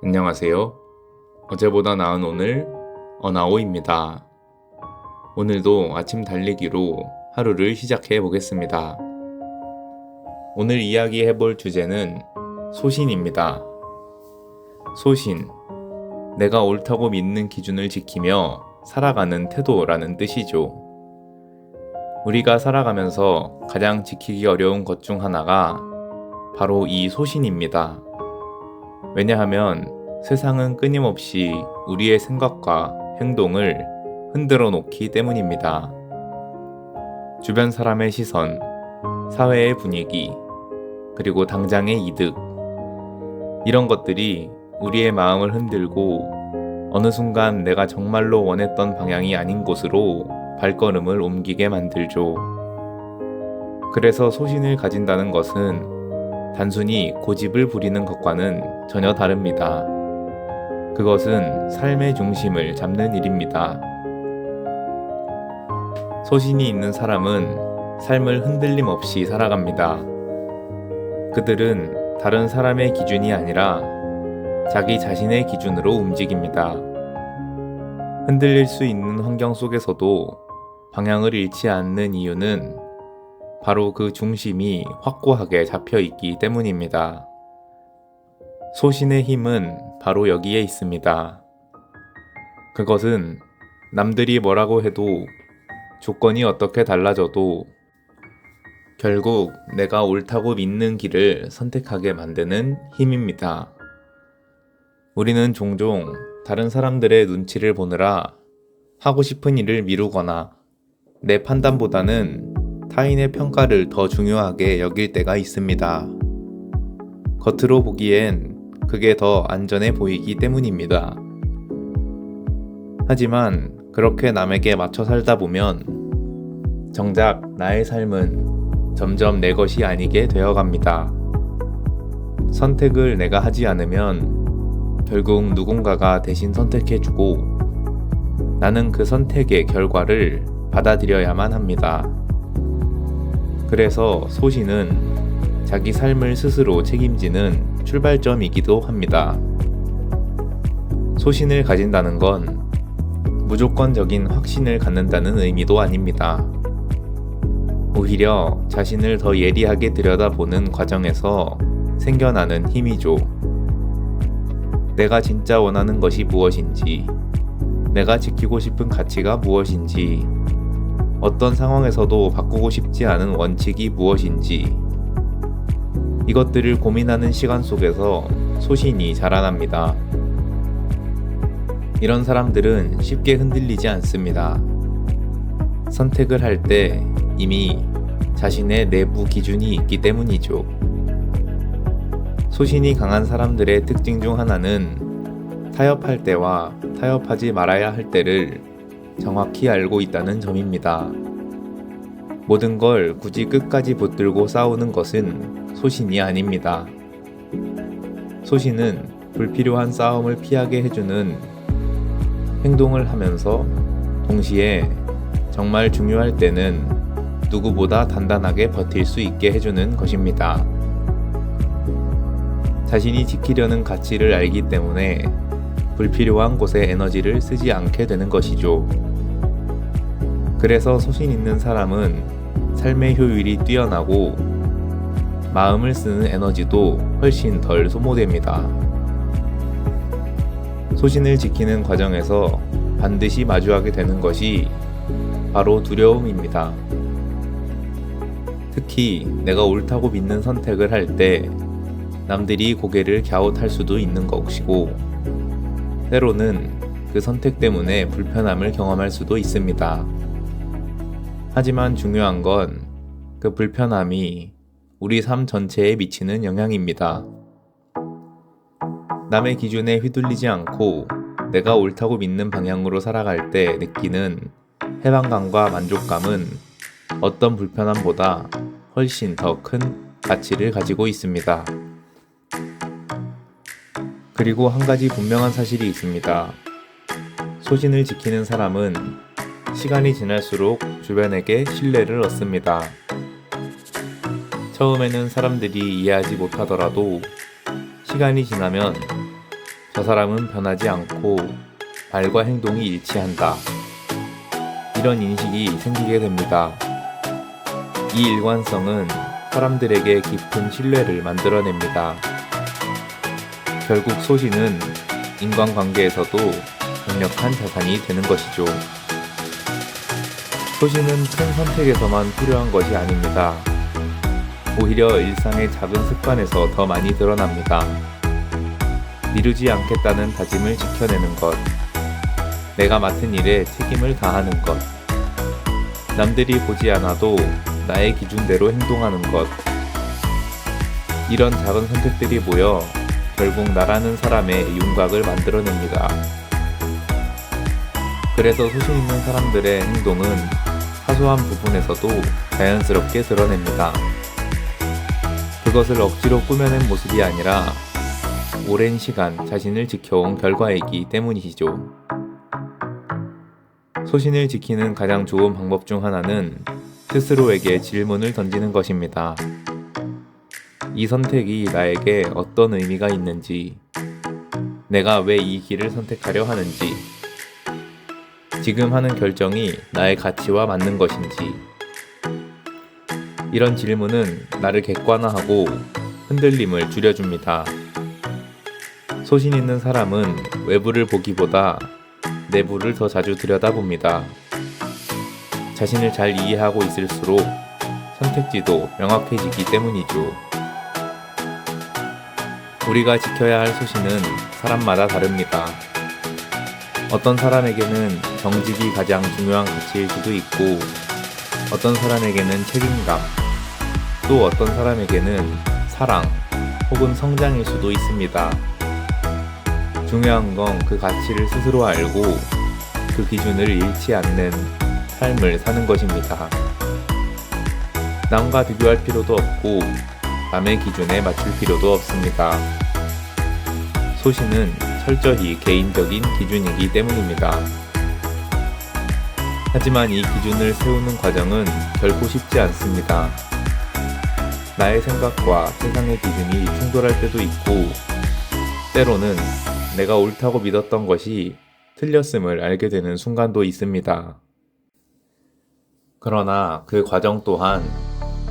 안녕하세요. 어제보다 나은 오늘 어나오입니다. 오늘도 아침 달리기로 하루를 시작해 보겠습니다. 오늘 이야기해 볼 주제는 소신입니다. 소신, 내가 옳다고 믿는 기준을 지키며 살아가는 태도라는 뜻이죠. 우리가 살아가면서 가장 지키기 어려운 것 중 하나가 바로 이 소신입니다. 왜냐하면 세상은 끊임없이 우리의 생각과 행동을 흔들어 놓기 때문입니다. 주변 사람의 시선, 사회의 분위기, 그리고 당장의 이득, 이런 것들이 우리의 마음을 흔들고 어느 순간 내가 정말로 원했던 방향이 아닌 곳으로 발걸음을 옮기게 만들죠. 그래서 소신을 가진다는 것은 단순히 고집을 부리는 것과는 전혀 다릅니다. 그것은 삶의 중심을 잡는 일입니다. 소신이 있는 사람은 삶을 흔들림 없이 살아갑니다. 그들은 다른 사람의 기준이 아니라 자기 자신의 기준으로 움직입니다. 흔들릴 수 있는 환경 속에서도 방향을 잃지 않는 이유는 바로 그 중심이 확고하게 잡혀 있기 때문입니다. 소신의 힘은 바로 여기에 있습니다. 그것은 남들이 뭐라고 해도 조건이 어떻게 달라져도 결국 내가 옳다고 믿는 길을 선택하게 만드는 힘입니다. 우리는 종종 다른 사람들의 눈치를 보느라 하고 싶은 일을 미루거나 내 판단보다는 타인의 평가를 더 중요하게 여길 때가 있습니다. 겉으로 보기엔 그게 더 안전해 보이기 때문입니다. 하지만 그렇게 남에게 맞춰 살다 보면 정작 나의 삶은 점점 내 것이 아니게 되어갑니다. 선택을 내가 하지 않으면 결국 누군가가 대신 선택해주고 나는 그 선택의 결과를 받아들여야만 합니다. 그래서 소신은 자기 삶을 스스로 책임지는 출발점이기도 합니다. 소신을 가진다는 건 무조건적인 확신을 갖는다는 의미도 아닙니다. 오히려 자신을 더 예리하게 들여다보는 과정에서 생겨나는 힘이죠. 내가 진짜 원하는 것이 무엇인지, 내가 지키고 싶은 가치가 무엇인지, 어떤 상황에서도 바꾸고 싶지 않은 원칙이 무엇인지, 이것들을 고민하는 시간 속에서 소신이 자라납니다. 이런 사람들은 쉽게 흔들리지 않습니다. 선택을 할 때 이미 자신의 내부 기준이 있기 때문이죠. 소신이 강한 사람들의 특징 중 하나는 타협할 때와 타협하지 말아야 할 때를 정확히 알고 있다는 점입니다. 모든 걸 굳이 끝까지 붙들고 싸우는 것은 소신이 아닙니다. 소신은 불필요한 싸움을 피하게 해주는 행동을 하면서 동시에 정말 중요할 때는 누구보다 단단하게 버틸 수 있게 해주는 것입니다. 자신이 지키려는 가치를 알기 때문에 불필요한 곳에 에너지를 쓰지 않게 되는 것이죠. 그래서 소신 있는 사람은 삶의 효율이 뛰어나고 마음을 쓰는 에너지도 훨씬 덜 소모됩니다. 소신을 지키는 과정에서 반드시 마주하게 되는 것이 바로 두려움입니다. 특히 내가 옳다고 믿는 선택을 할 때 남들이 고개를 갸웃할 수도 있는 것이고 때로는 그 선택 때문에 불편함을 경험할 수도 있습니다. 하지만 중요한 건 그 불편함이 우리 삶 전체에 미치는 영향입니다. 남의 기준에 휘둘리지 않고 내가 옳다고 믿는 방향으로 살아갈 때 느끼는 해방감과 만족감은 어떤 불편함보다 훨씬 더 큰 가치를 가지고 있습니다. 그리고 한 가지 분명한 사실이 있습니다. 소신을 지키는 사람은 시간이 지날수록 주변에게 신뢰를 얻습니다. 처음에는 사람들이 이해하지 못하더라도 시간이 지나면 저 사람은 변하지 않고 말과 행동이 일치한다. 이런 인식이 생기게 됩니다. 이 일관성은 사람들에게 깊은 신뢰를 만들어냅니다. 결국 소신은 인간관계에서도 강력한 자산이 되는 것이죠. 소신은 큰 선택에서만 필요한 것이 아닙니다. 오히려 일상의 작은 습관에서 더 많이 드러납니다. 미루지 않겠다는 다짐을 지켜내는 것, 내가 맡은 일에 책임을 다하는 것, 남들이 보지 않아도 나의 기준대로 행동하는 것, 이런 작은 선택들이 모여 결국 나라는 사람의 윤곽을 만들어냅니다. 그래서 소신 있는 사람들의 행동은 사소한 부분에서도 자연스럽게 드러냅니다. 그것을 억지로 꾸며낸 모습이 아니라 오랜 시간 자신을 지켜온 결과이기 때문이시죠. 소신을 지키는 가장 좋은 방법 중 하나는 스스로에게 질문을 던지는 것입니다. 이 선택이 나에게 어떤 의미가 있는지, 내가 왜 이 길을 선택하려 하는지, 지금 하는 결정이 나의 가치와 맞는 것인지. 이런 질문은 나를 객관화하고 흔들림을 줄여줍니다. 소신 있는 사람은 외부를 보기보다 내부를 더 자주 들여다봅니다. 자신을 잘 이해하고 있을수록 선택지도 명확해지기 때문이죠. 우리가 지켜야 할 소신은 사람마다 다릅니다. 어떤 사람에게는 정직이 가장 중요한 가치일 수도 있고, 어떤 사람에게는 책임감, 또 어떤 사람에게는 사랑 혹은 성장일 수도 있습니다. 중요한 건 그 가치를 스스로 알고 그 기준을 잃지 않는 삶을 사는 것입니다. 남과 비교할 필요도 없고 남의 기준에 맞출 필요도 없습니다. 소신은 철저히 개인적인 기준이기 때문입니다. 하지만 이 기준을 세우는 과정은 결코 쉽지 않습니다. 나의 생각과 세상의 기준이 충돌할 때도 있고, 때로는 내가 옳다고 믿었던 것이 틀렸음을 알게 되는 순간도 있습니다. 그러나 그 과정 또한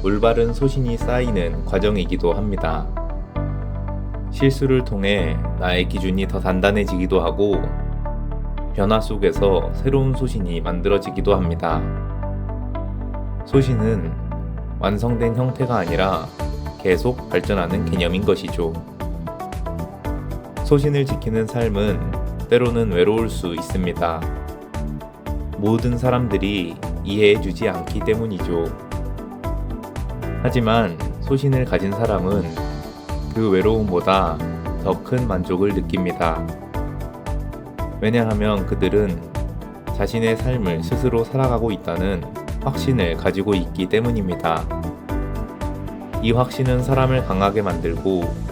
올바른 소신이 쌓이는 과정이기도 합니다. 실수를 통해 나의 기준이 더 단단해지기도 하고, 변화 속에서 새로운 소신이 만들어지기도 합니다. 소신은 완성된 형태가 아니라 계속 발전하는 개념인 것이죠. 소신을 지키는 삶은 때로는 외로울 수 있습니다. 모든 사람들이 이해해주지 않기 때문이죠. 하지만 소신을 가진 사람은 그 외로움보다 더 큰 만족을 느낍니다. 왜냐하면 그들은 자신의 삶을 스스로 살아가고 있다는 확신을 가지고 있기 때문입니다. 이 확신은 사람을 강하게 만들고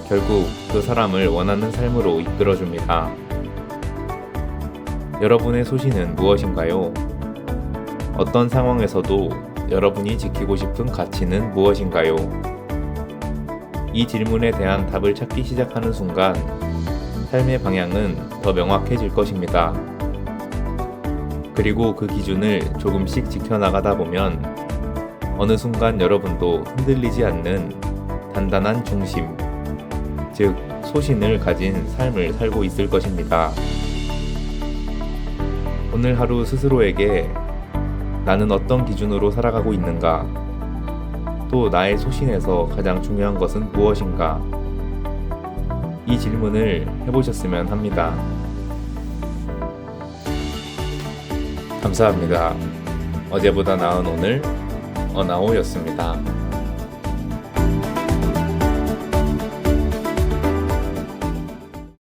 결국 그 사람을 원하는 삶으로 이끌어줍니다. 여러분의 소신은 무엇인가요? 어떤 상황에서도 여러분이 지키고 싶은 가치는 무엇인가요? 이 질문에 대한 답을 찾기 시작하는 순간 삶의 방향은 더 명확해질 것입니다. 그리고 그 기준을 조금씩 지켜나가다 보면 어느 순간 여러분도 흔들리지 않는 단단한 중심, 즉 소신을 가진 삶을 살고 있을 것입니다. 오늘 하루 스스로에게 나는 어떤 기준으로 살아가고 있는가? 또 나의 소신에서 가장 중요한 것은 무엇인가? 이 질문을 해보셨으면 합니다. 감사합니다. 어제보다 나은 오늘, 어나오였습니다.